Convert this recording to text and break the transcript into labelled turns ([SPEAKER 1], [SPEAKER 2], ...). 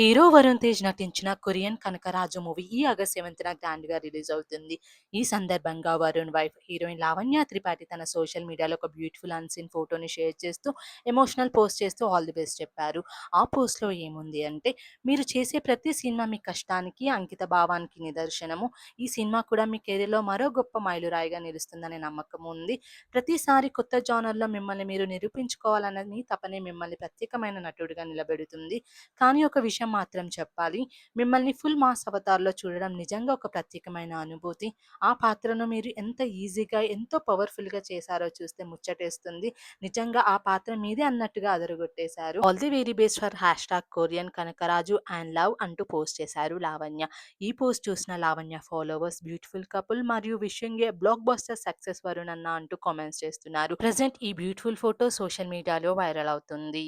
[SPEAKER 1] Hero Varun Tej నటించిన Korean 'Kanakaraju' movie ఈ August 7న గ్రాండ్‌గా రిలీజ్ అవుతుంది. ఈ సందర్భంగా వరుణ్ వైఫ్ హీరోయిన్ లావణ్య త్రిపాఠి తన సోషల్ మీడియాలో ఒక బ్యూటిఫుల్ అన్‌సీన్ ఫోటోని షేర్ చేస్తూ ఎమోషనల్ పోస్ట్ చేస్తూ ఆల్ ది బెస్ట్ చెప్పారు. ఆ పోస్ట్‌లో ఏముంది అంటే, "మీరు చేసే ప్రతి సినిమా మీ కష్టానికి, అంకిత భావానికి నిదర్శనము. ఈ సినిమా కూడా మీ కెరీర్‌లో మరో గొప్ప మైలురాయిగా నిలుస్తుందనే నమ్మకం ఉంది. ప్రతిసారి కొత్త జానర్‌లో మిమ్మల్ని మీరు నిరూపించుకోవాలన్న మీ తపనే మిమ్మల్ని ప్రత్యేకమైన నటుడిగా నిలబెడుతుంది. కానీ ఒక విషయం మాత్రం చెప్పాలి. మిమ్మల్ని ఫుల్ మాస్ అవతార్‌లో చూడడం నిజంగా ఒక ప్రత్యేకమైన అనుభూతి. ఆ పాత్రను మీరు ఎంత ఈజీగా, ఎంతో పవర్‌ఫుల్‌గా చేశారో చూస్తే ముచ్చటేస్తుంది. నిజంగా ఆ పాత్ర మీదే అన్నట్టుగా అదరగొట్టేశారు. All the very best for Korean Kanakaraju and love అంటూ పోస్ట్ చేశారు లావణ్య. ఈ పోస్ట్ చూసిన లావణ్య ఫాలోవర్స్ బ్యూటిఫుల్ కపుల్ మరియు wishing a blockbuster success Varun అన్న అంటూ కామెంట్స్ చేస్తున్నారు. ప్రెజెంట్ ఈ బ్యూటిఫుల్ ఫోటో సోషల్ మీడియాలో వైరల్ అవుతుంది.